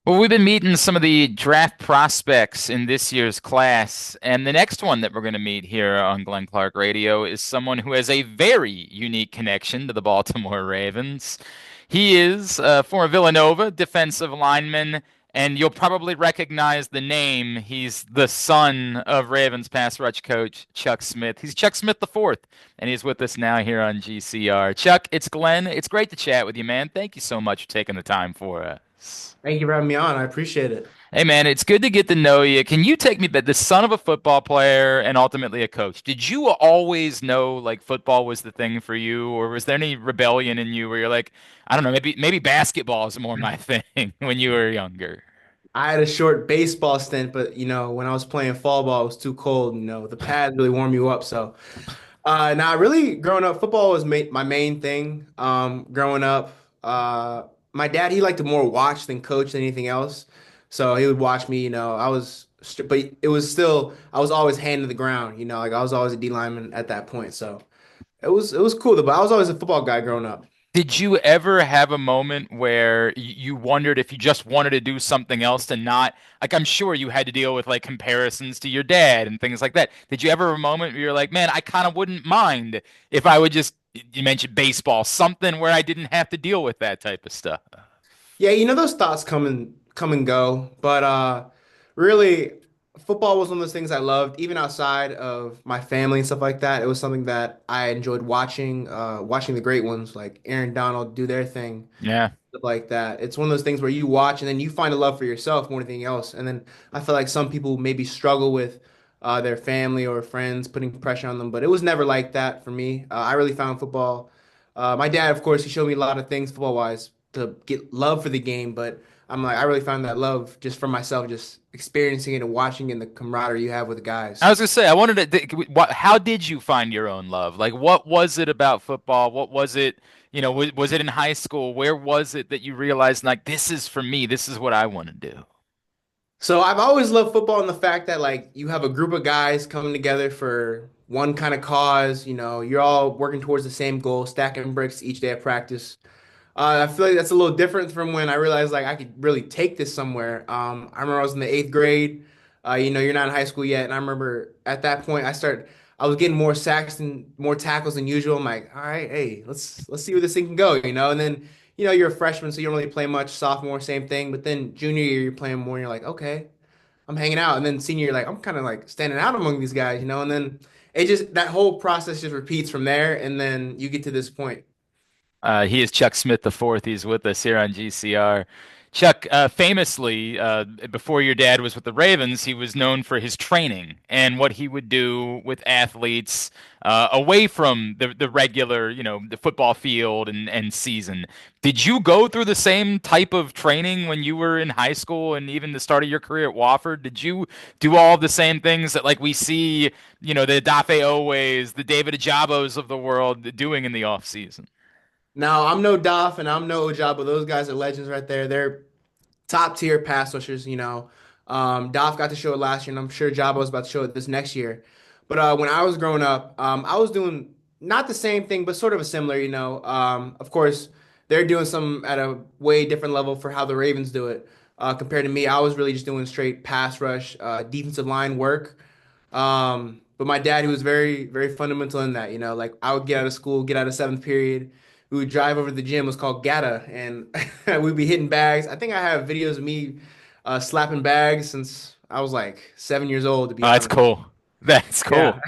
Well, we've been meeting some of the draft prospects in this year's class, and the next one that we're going to meet here on Glenn Clark Radio is someone who has a very unique connection to the Baltimore Ravens. He is former Villanova defensive lineman, and you'll probably recognize the name. He's the son of Ravens pass rush coach Chuck Smith. He's Chuck Smith the fourth, and he's with us now here on GCR. Chuck, it's Glenn. It's great to chat with you, man. Thank you so much for taking the time for us. Thank you for having me on. I appreciate it. Hey man, it's good to get to know you. Can you take me back, the son of a football player and ultimately a coach? Did you always know like football was the thing for you, or was there any rebellion in you where you're like, I don't know, maybe basketball is more my thing when you were younger? I had a short baseball stint, but when I was playing fall ball, it was too cold. The pads really warm you up. So, now really growing up, football was my main thing. Growing up, my dad, he liked to more watch than coach than anything else. So he would watch me. But it was still, I was always hand to the ground. Like I was always a D lineman at that point. So it was cool. But I was always a football guy growing up. Did you ever have a moment where you wondered if you just wanted to do something else to not, like, I'm sure you had to deal with like comparisons to your dad and things like that. Did you ever have a moment where you're like, man, I kind of wouldn't mind if I would just, you mentioned baseball, something where I didn't have to deal with that type of stuff? Yeah, those thoughts come and go, but really, football was one of those things I loved, even outside of my family and stuff like that. It was something that I enjoyed watching the great ones like Aaron Donald do their thing, Yeah. stuff like that. It's one of those things where you watch and then you find a love for yourself more than anything else. And then I feel like some people maybe struggle with their family or friends putting pressure on them, but it was never like that for me. I really found football. My dad, of course, he showed me a lot of things football wise to get love for the game, but I'm like, I really found that love just for myself, just experiencing it and watching it and the camaraderie you have with the guys. I was gonna say, I wanted to, how did you find your own love? Like, what was it about football? What was it, was it in high school? Where was it that you realized, like, this is for me, this is what I want to do? So I've always loved football and the fact that like you have a group of guys coming together for one kind of cause, you're all working towards the same goal, stacking bricks each day of practice. I feel like that's a little different from when I realized like I could really take this somewhere. I remember I was in the eighth grade. You're not in high school yet, and I remember at that point I was getting more sacks and more tackles than usual. I'm like, all right, hey, let's see where this thing can go, And then you're a freshman, so you don't really play much. Sophomore, same thing. But then junior year, you're playing more, and you're like, okay, I'm hanging out. And then senior year, like I'm kind of like standing out among these guys. And then that whole process just repeats from there, and then you get to this point. He is Chuck Smith the fourth. He's with us here on GCR. Chuck, famously, before your dad was with the Ravens, he was known for his training and what he would do with athletes away from the regular, the football field and season. Did you go through the same type of training when you were in high school and even the start of your career at Wofford? Did you do all the same things that like we see, the Dafe Oways, the David Ajabos of the world doing in the off season? Now, I'm no Doff and I'm no Ojabo. Those guys are legends right there. They're top tier pass rushers. Doff got to show it last year, and I'm sure Jabo's about to show it this next year. But when I was growing up, I was doing not the same thing, but sort of a similar. Of course, they're doing some at a way different level for how the Ravens do it. Compared to me, I was really just doing straight pass rush, defensive line work. But my dad, he was very, very fundamental in that. Like I would get out of school, get out of seventh period. We would drive over to the gym. It was called Gata, and we'd be hitting bags. I think I have videos of me slapping bags since I was like 7 years old, to be Oh, that's honest. cool. That's Yeah.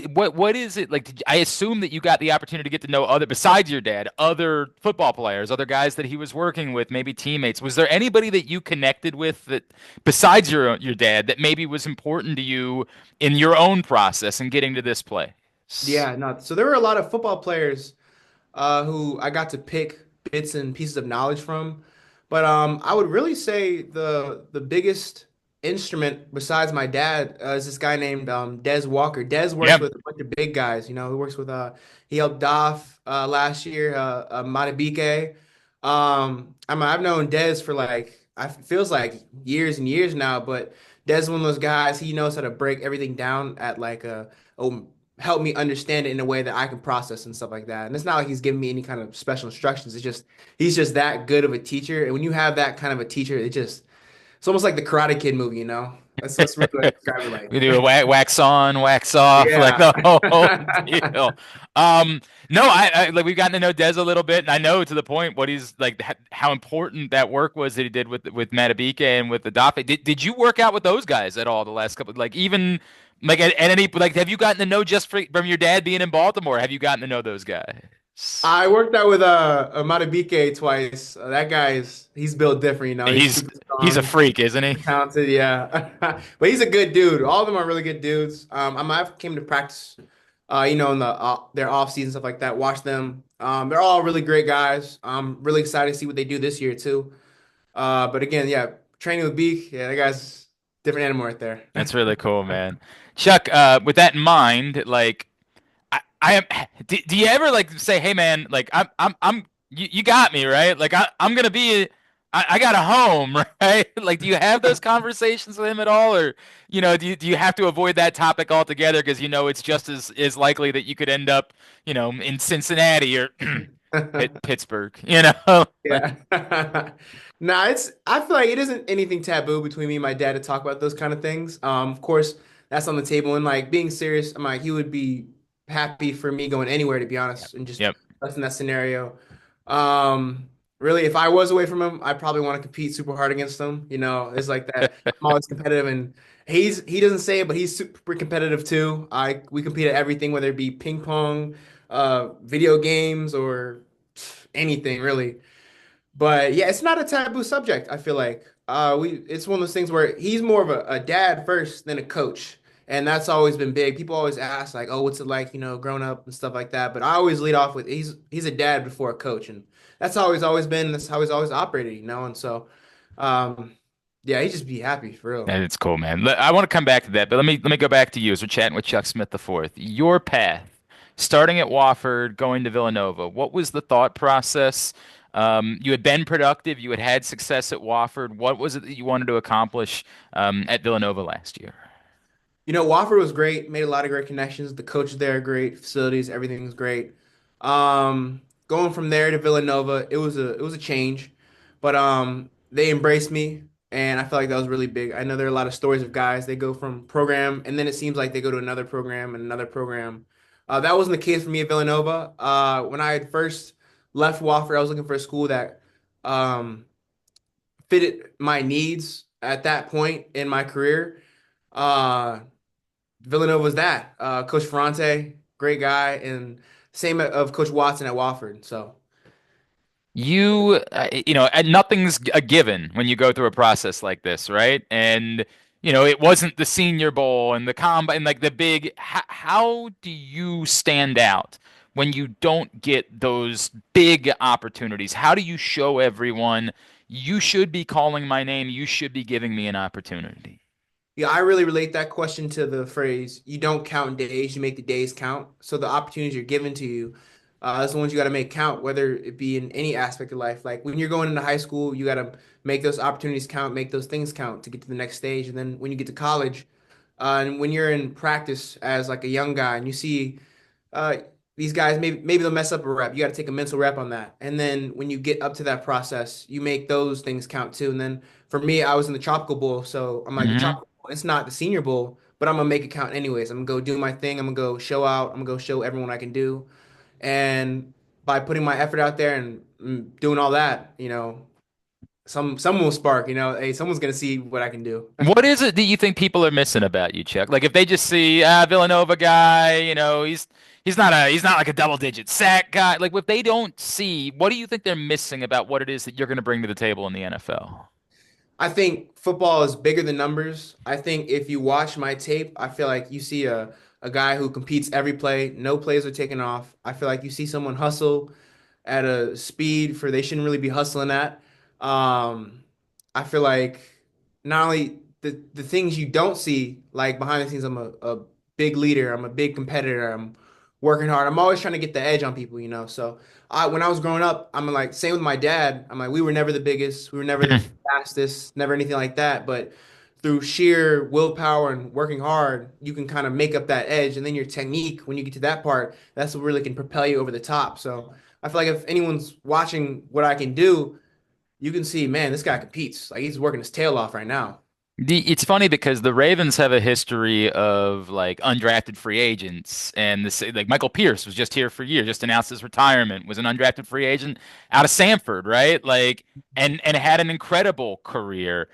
cool. What is it like? I assume that you got the opportunity to get to know other, besides your dad, other football players, other guys that he was working with, maybe teammates. Was there anybody that you connected with that, besides your dad, that maybe was important to you in your own process in getting to this place? Yeah, no. So there were a lot of football players who I got to pick bits and pieces of knowledge from. But I would really say the biggest instrument besides my dad is this guy named Des Walker. Des works Yep. with a bunch of big guys. He works with he helped Doff last year, Matabike. I've known Des for like I feels like years and years now, but Des is one of those guys. He knows how to break everything down at like a help me understand it in a way that I can process and stuff like that. And it's not like he's giving me any kind of special instructions. It's just he's just that good of a teacher. And when you have that kind of a teacher, it's almost like the Karate Kid movie, you know? That's really what I describe it We like. do a wax on, wax off, like Yeah. the whole deal. Um, no, I like we've gotten to know Des a little bit, and I know to the point what he's like, how important that work was that he did with Matabike and with the Dafe. Did you work out with those guys at all the last couple? Like even like at any like have you gotten to know just from your dad being in Baltimore? Have you gotten to know those guys? I worked out with Matabike twice. That guy's he's built different, you know. He's He's super he's a strong, freak, isn't he? super talented, yeah. But he's a good dude. All of them are really good dudes. I've came to practice, in their off season stuff like that. Watch them. They're all really great guys. I'm really excited to see what they do this year too. But again, yeah, training with Beak, yeah, that guy's different animal right there. That's really cool, man. Chuck, with that in mind, like I am. Do you ever like say, "Hey, man, like you got me right. Like I'm gonna be. I got a home, right? Like, do you have those conversations with him at all, or do you have to avoid that topic altogether because you know it's just as likely that you could end up, in Cincinnati or Pittsburgh, Yeah. Nah, I feel like it isn't anything taboo between me and my dad to talk about those kind of things. Of course, that's on the table and like being serious, I'm like he would be happy for me going anywhere to be Yep. honest and just Yep. us in that scenario. Really if I was away from him, I probably want to compete super hard against him. You know, it's like that. I'm always competitive and he doesn't say it, but he's super competitive too. We compete at everything, whether it be ping pong, video games or anything really. But yeah, it's not a taboo subject, I feel like. It's one of those things where he's more of a dad first than a coach. And that's always been big. People always ask like, "Oh, what's it like, growing up and stuff like that." But I always lead off with he's a dad before a coach, and that's how he's always been. That's how he's always operated. And so, um, yeah, he just be happy for real. And it's cool, man. I want to come back to that, but let me go back to you as we're chatting with Chuck Smith the fourth. Your path, starting at Wofford, going to Villanova. What was the thought process? You had been productive. You had had success at Wofford. What was it that you wanted to accomplish at Villanova last year? Wofford was great, made a lot of great connections. The coaches there are great, facilities, everything's great. Going from there to Villanova, it was a change, but they embraced me, and I felt like that was really big. I know there are a lot of stories of guys they go from program, and then it seems like they go to another program and another program. That wasn't the case for me at Villanova. When I had first left Wofford, I was looking for a school that um, fitted my needs at that point in my career. Uh, Villanova was that. Coach Ferrante, great guy, and same of Coach Watson at Wofford. So And nothing's a given when you go through a process like this, right? And it wasn't the Senior Bowl and the combine, like the big. How do you stand out when you don't get those big opportunities? How do you show everyone you should be calling my name, you should be giving me an opportunity? yeah, I really relate that question to the phrase, you don't count days, you make the days count. So the opportunities are given to you, that's the ones you got to make count, whether it be in any aspect of life. Like when you're going into high school, you got to make those opportunities count, make those things count to get to the next stage. And then when you get to college, and when you're in practice as like a young guy and you see uh, these guys maybe they'll mess up a rep. You got to take a mental rep on that. And then when you get up to that process, you make those things count too. And then for me, I was in the Tropical Bowl, so I'm like the Hmm. Tropical Bowl. It's not the Senior Bowl, but I'm gonna make it count anyways. I'm gonna go do my thing. I'm gonna go show out. I'm gonna go show everyone I can do. And by putting my effort out there and doing all that, someone will spark. Hey, someone's gonna see what I can do. What is it that you think people are missing about you, Chuck? Like if they just see Villanova guy, he's not like a double digit sack guy. Like if they don't see, what do you think they're missing about what it is that you're going to bring to the table in the NFL? I think football is bigger than numbers. I think if you watch my tape, I feel like you see a guy who competes every play. No plays are taken off. I feel like you see someone hustle at a speed for they shouldn't really be hustling at. Um, I feel like not only the things you don't see, like behind the scenes, I'm a big leader. I'm a big competitor. I'm working hard. I'm always trying to get the edge on people. So when I was growing up, I'm like, same with my dad. I'm like, we were never the biggest, we were never the fastest, never anything like that. But through sheer willpower and working hard, you can kind of make up that edge. And then your technique, when you get to that part, that's what really can propel you over the top. So I feel like if anyone's watching what I can do, you can see, man, this guy competes. Like he's working his tail off right now. It's funny because the Ravens have a history of like undrafted free agents, and this like Michael Pierce was just here for a year, just announced his retirement, was an undrafted free agent out of Samford, right? Like, and had an incredible career.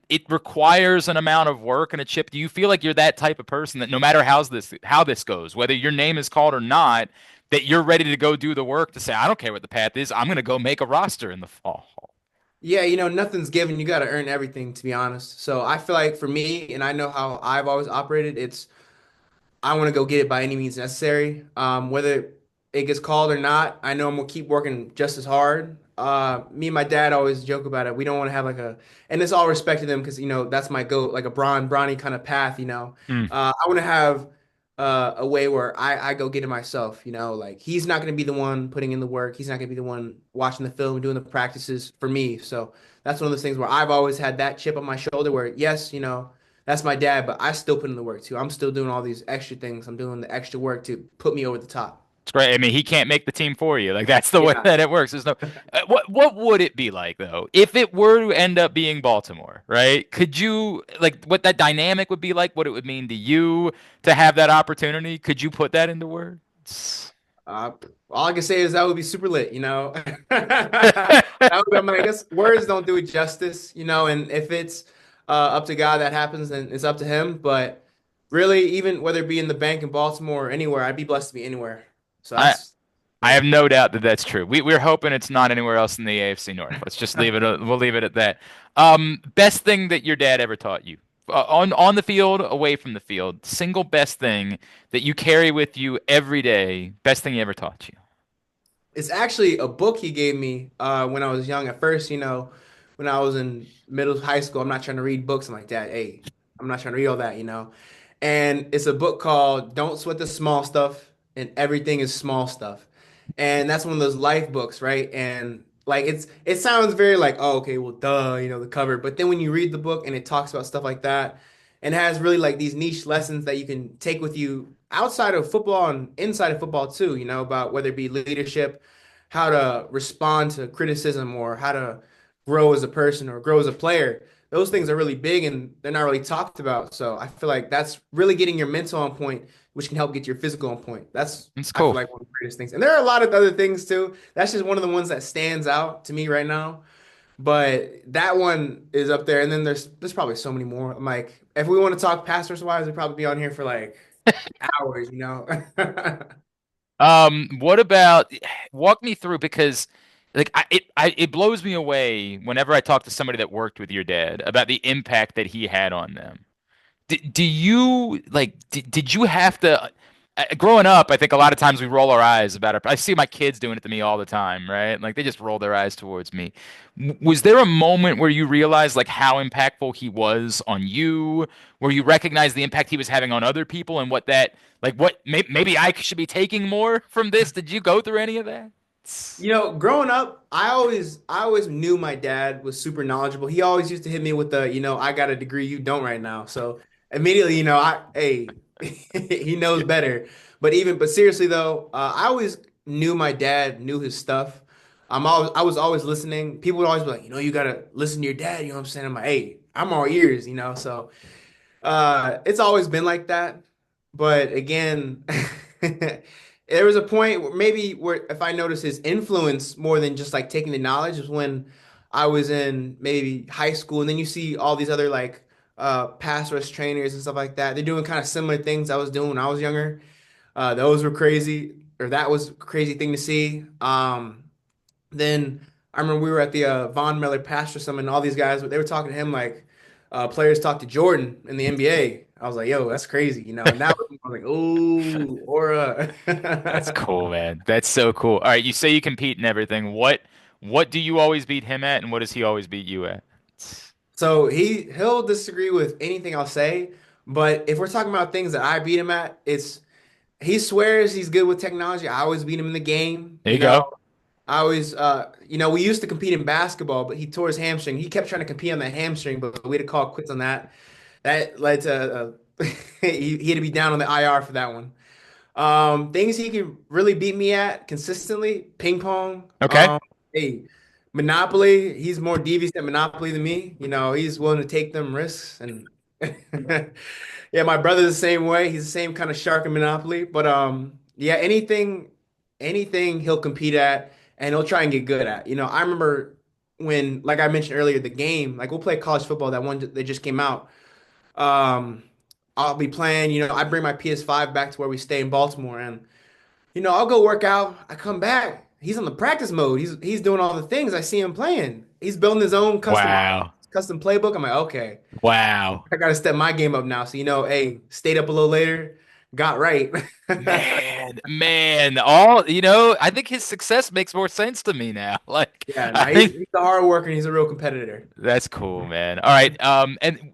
It requires an amount of work and a chip. Do you feel like you're that type of person that no matter how this goes, whether your name is called or not, that you're ready to go do the work to say, I don't care what the path is, I'm going to go make a roster in the fall. Yeah, nothing's given. You got to earn everything, to be honest. So I feel like for me, and I know how I've always operated, it's I want to go get it by any means necessary. Whether it gets called or not, I know I'm gonna keep working just as hard. Me and my dad always joke about it. We don't want to have like and it's all respect to them because that's my goat, like a Bronny kind of path. I want to have a way where I go get it myself. Like he's not gonna be the one putting in the work. He's not gonna be the one watching the film, doing the practices for me. So that's one of those things where I've always had that chip on my shoulder. Where yes, that's my dad, but I still put in the work too. I'm still doing all these extra things. I'm doing the extra work to put me over the top. It's great. I mean, he can't make the team for you. Like that's the way Yeah. that it works. There's no. What would it be like though if it were to end up being Baltimore, right? Could you like what that dynamic would be like? What it would mean to you to have that opportunity? Could you put that into words? Uh, all I can say is that would be super lit. I guess words don't do it justice, and if it's up to God that happens, then it's up to him. But really, even whether it be in the bank in Baltimore or anywhere, I'd be blessed to be anywhere. So I that's, I yeah. have no doubt that that's true. We're hoping it's not anywhere else in the AFC North. Let's just leave it. We'll leave it at that. Best thing that your dad ever taught you on the field, away from the field. Single best thing that you carry with you every day. Best thing he ever taught you. It's actually a book he gave me when I was young. At first, when I was in middle high school, I'm not trying to read books. I'm like, Dad, hey, I'm not trying to read all that. And it's a book called Don't Sweat the Small Stuff and Everything is Small Stuff. And that's one of those life books, right? And like it sounds very like, oh, okay, well, duh, the cover. But then when you read the book and it talks about stuff like that and has really like these niche lessons that you can take with you outside of football and inside of football too, about whether it be leadership, how to respond to criticism or how to grow as a person or grow as a player. Those things are really big and they're not really talked about. So I feel like that's really getting your mental on point, which can help get your physical on point. That's It's I feel cool. like one of the greatest things. And there are a lot of other things too. That's just one of the ones that stands out to me right now. But that one is up there. And then there's probably so many more. I'm like, if we want to talk pastors wise, we'd probably be on here for like hours. What about walk me through because like it blows me away whenever I talk to somebody that worked with your dad about the impact that he had on them. Do you like did you have to growing up, I think a lot of times we roll our eyes about it. I see my kids doing it to me all the time, right? Like they just roll their eyes towards me. Was there a moment where you realized like how impactful he was on you, where you recognized the impact he was having on other people and what that like what maybe I should be taking more from this? Did you go through any of that? Growing up, I always knew my dad was super knowledgeable. He always used to hit me with I got a degree you don't right now. So immediately, he knows better. But seriously though, I always knew my dad knew his stuff. I was always listening. People would always be like, you gotta listen to your dad. You know what I'm saying? I'm like, hey, I'm all ears. So it's always been like that. But again, there was a point where maybe where if I noticed his influence more than just like taking the knowledge was when I was in maybe high school, and then you see all these other like pass rush trainers and stuff like that. They're doing kind of similar things I was doing when I was younger. Those were crazy, or that was a crazy thing to see. Then I remember we were at the Von Miller Pastor Summit, and all these guys they were talking to him like players talk to Jordan in the NBA. I was like, yo, that's crazy. And that was I was like, ooh, aura. That's cool, man. That's so cool. All right, you say you compete in everything. What do you always beat him at, and what does he always beat you at? So he'll disagree with anything I'll say, but if we're talking about things that I beat him at, it's he swears he's good with technology. I always beat him in the game. There you go. I always, we used to compete in basketball, but he tore his hamstring. He kept trying to compete on the hamstring, but we had to call quits on that. That led to he had to be down on the IR for that one. Things he can really beat me at consistently, ping pong. Okay. Hey, Monopoly. He's more devious at Monopoly than me. He's willing to take them risks, and yeah, my brother's the same way. He's the same kind of shark in Monopoly. But yeah, anything he'll compete at, and he'll try and get good at. I remember when, like I mentioned earlier, the game, like we'll play college football, that one that just came out. Um, I'll be playing, I bring my PS5 back to where we stay in Baltimore, and I'll go work out. I come back. He's on the practice mode. He's doing all the things. I see him playing. He's building his own Wow. custom playbook. I'm like, okay, Wow. I gotta step my game up now. So hey, stayed up a little later, got right. Man, I think his success makes more sense to me now. Like, Yeah, I no, he's think he's a hard worker and he's a real competitor. that's cool, man. All right. And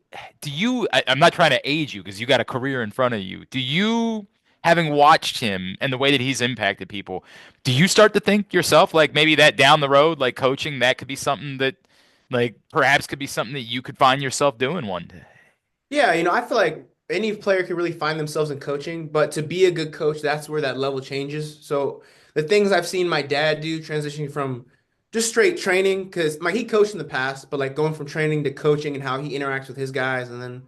I'm not trying to age you because you got a career in front of you. Having watched him and the way that he's impacted people, do you start to think yourself like maybe that down the road, like coaching, that could be something that, like, perhaps could be something that you could find yourself doing one day? Yeah, I feel like any player can really find themselves in coaching, but to be a good coach, that's where that level changes. So the things I've seen my dad do, transitioning from just straight training, because he coached in the past, but like going from training to coaching and how he interacts with his guys, and then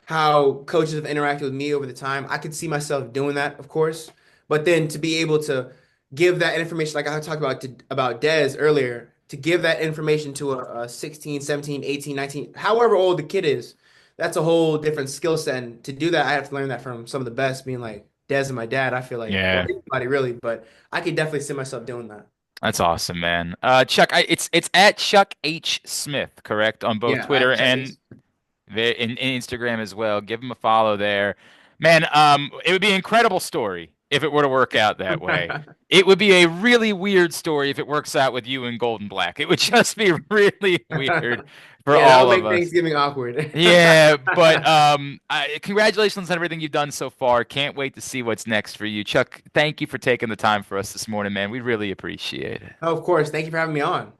how coaches have interacted with me over the time. I could see myself doing that, of course, but then to be able to give that information, like I talked about Dez earlier, to give that information to a 16, 17, 18, 19, however old the kid is, that's a whole different skill set. And to do that, I have to learn that from some of the best, being like Dez and my dad. I feel like, or Yeah, anybody really, but I could definitely see myself doing that. that's awesome, man. Chuck, it's at Chuck H. Smith, correct, on both Yeah, Twitter check and it. in Instagram as well. Give him a follow there. Man, it would be an incredible story if it were to work out that way. It would be a really weird story if it works out with you in Golden Black. It would just be really weird for Yeah, that'll all of make us. Thanksgiving awkward. Yeah, but congratulations on everything you've done so far. Can't wait to see what's next for you. Chuck, thank you for taking the time for us this morning, man. We really appreciate it. Oh, of course. Thank you for having me on.